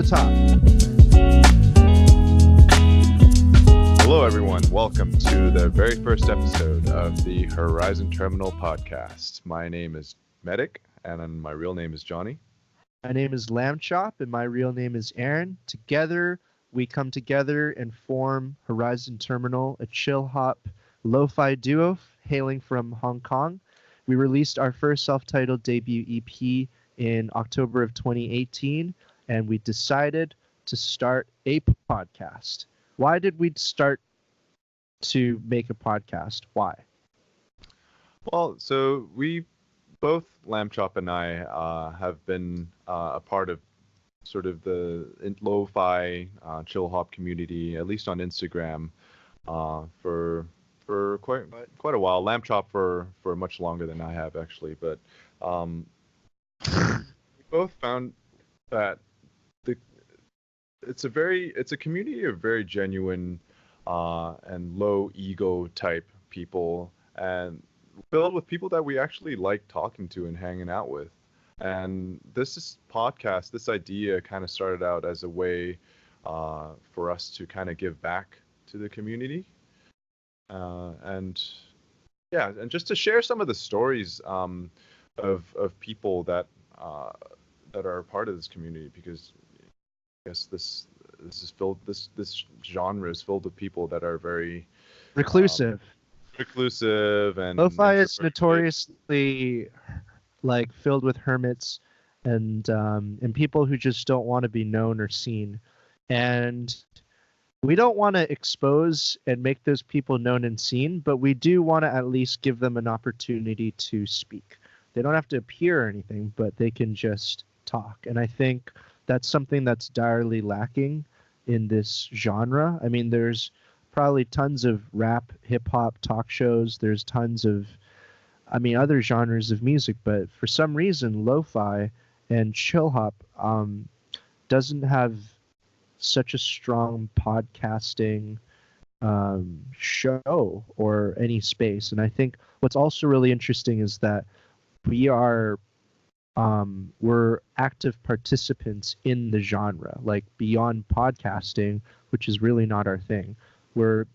talk. Hello, everyone. Welcome to the very first episode of the Horizon Terminal podcast. My name is Medic, and my real name is Johnny. My name is Lamb Chop, and my real name is Aaron. Together, we come together and form Horizon Terminal, a chill hop lo-fi duo hailing from Hong Kong. We released our first self-titled debut EP in October of 2018, and we decided to start a podcast. Why did we start to make a podcast? Why? Well, so we both, Lamb Chop and I, have been a part of sort of the lo-fi chill hop community, at least on Instagram, for quite a while. Lamb Chop for much longer than I have, actually. But we both found that it's a community of very genuine and low ego type people, and filled with people that we actually like talking to and hanging out with. And this idea kind of started out as a way for us to kind of give back to the community, and just to share some of the stories of people that are a part of this community, because I guess this genre is filled with people that are very Reclusive. And Lo-fi is notoriously filled with hermits and people who just don't want to be known or seen. And we don't want to expose and make those people known and seen, but we do want to at least give them an opportunity to speak. They don't have to appear or anything, but they can just talk. And I think that's something that's direly lacking in this genre. I mean, there's probably tons of rap, hip-hop talk shows. There's tons of, other genres of music, but for some reason, lo-fi and chill hop doesn't have such a strong podcasting show or any space. And I think what's also really interesting is that we're active participants in the genre, like beyond podcasting, which is really not our thing. We're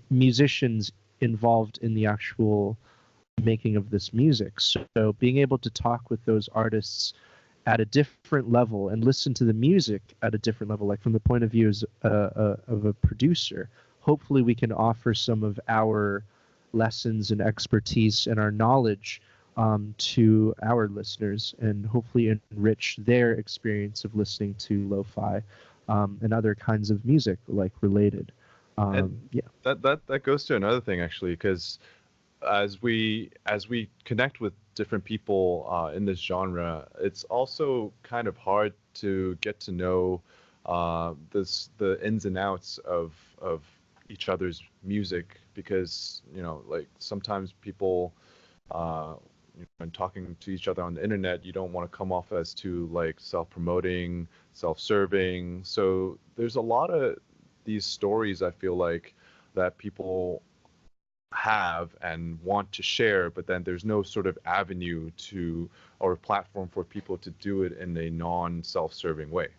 musicians involved in the actual making of this music. So being able to talk with those artists at a different level and listen to the music at a different level, like from the point of view of a producer, hopefully we can offer some of our lessons and expertise and our knowledge to our listeners, and hopefully enrich their experience of listening to lo-fi and other kinds of music like related. That goes to another thing, actually, because as we connect with different people in this genre, it's also kind of hard to get to know the ins and outs of each other's music, because sometimes people when talking to each other on the internet, you don't want to come off as too self-promoting, self-serving. So there's a lot of these stories, I feel like, that people have and want to share, but then there's no sort of avenue or platform for people to do it in a non-self-serving way.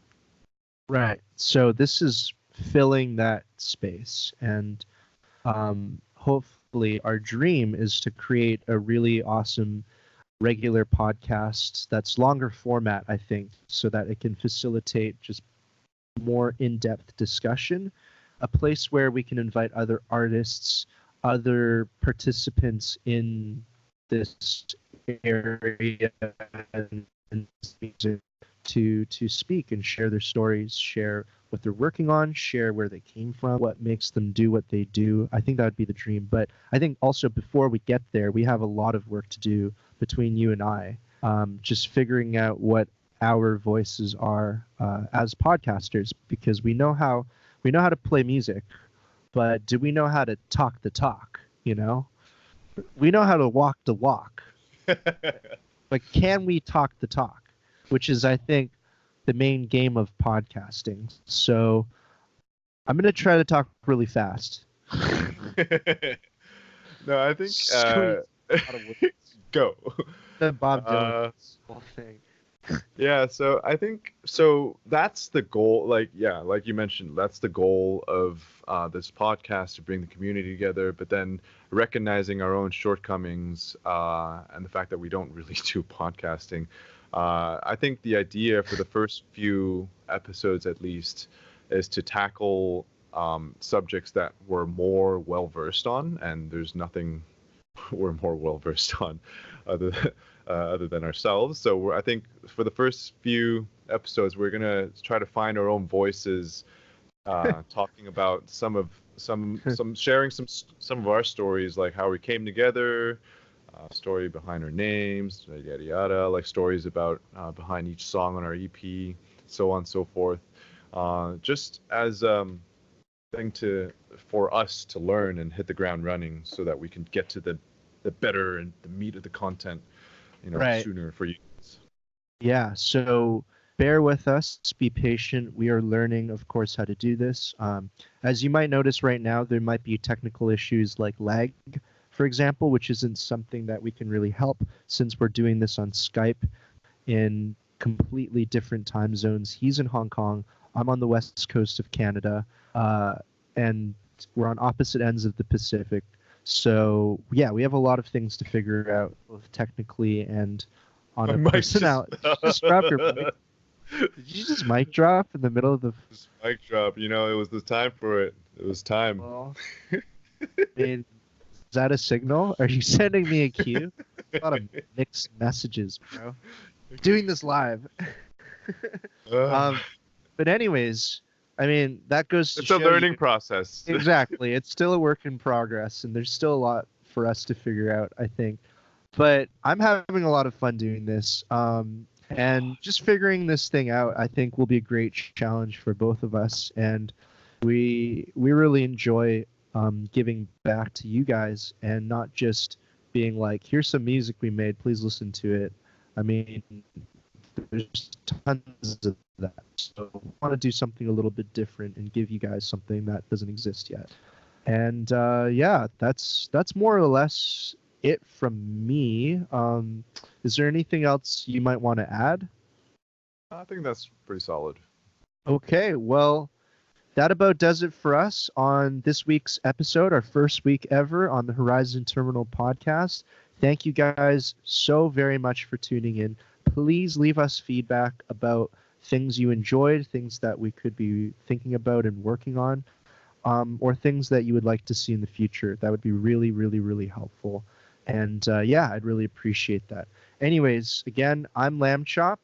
Right. So this is filling that space, and hopefully our dream is to create a really awesome regular podcast that's longer format, I think, so that it can facilitate just more in-depth discussion, a place where we can invite other artists, other participants in this area and music to speak and share their stories, share what they're working on, share where they came from, what makes them do what they do. I think that would be the dream. But I think also before we get there, we have a lot of work to do between you and I, just figuring out what our voices are as podcasters, because we know how to play music, but do we know how to talk the talk? We know how to walk the walk, but can we talk the talk? Which is, I think, the main game of podcasting. So I'm going to try to talk really fast. No, I think Go. The Bob Dylan whole thing. Yeah, so I think that's the goal. Like, yeah, like you mentioned, that's the goal of this podcast to bring the community together. But then recognizing our own shortcomings and the fact that we don't really do podcasting. I think the idea for the first few episodes, at least, is to tackle subjects that we're more well versed on, and there's nothing we're more well versed on other than ourselves. So I think for the first few episodes, we're gonna try to find our own voices, talking about some sharing some of our stories, like how we came together, story behind our names, yada yada, like stories about behind each song on our EP, so on and so forth. Just as thing for us to learn and hit the ground running, so that we can get to the better and the meat of the content, Right. sooner for you. Yeah, so bear with us, be patient. We are learning, of course, how to do this. As you might notice right now, there might be technical issues like lag, for example, which isn't something that we can really help since we're doing this on Skype in completely different time zones. He's in Hong Kong, I'm on the west coast of Canada, and we're on opposite ends of the Pacific. So, yeah, we have a lot of things to figure out, both technically and on a personality. Just drop your mic. Did you just mic drop in the middle of the Just mic drop? It was the time for it. It was time. Well, I mean, is that a signal? Are you sending me a cue? A lot of mixed messages, bro. Doing this live. But anyways, I mean, that goes to It's a show learning you, process. exactly. It's still a work in progress, and there's still a lot for us to figure out, I think. But I'm having a lot of fun doing this. And just figuring this thing out, I think, will be a great challenge for both of us. And we really enjoy giving back to you guys, and not just being like, here's some music we made, please listen to it. I mean, there's tons of that. So I want to do something a little bit different and give you guys something that doesn't exist yet. And yeah, that's more or less it from me. Is there anything else you might want to add? I think that's pretty solid. Okay, well, that about does it for us on this week's episode, our first week ever on the Horizon Terminal podcast. Thank you guys so very much for tuning in. Please leave us feedback about things you enjoyed, things that we could be thinking about and working on, or things that you would like to see in the future. That would be really, really, really helpful. And yeah, I'd really appreciate that. Anyways, again, I'm Lamb Chop.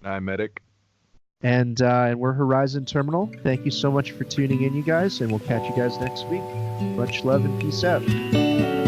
I'm Medic. And we're Horizon Terminal. Thank you so much for tuning in, you guys, and we'll catch you guys next week. Much love and peace out.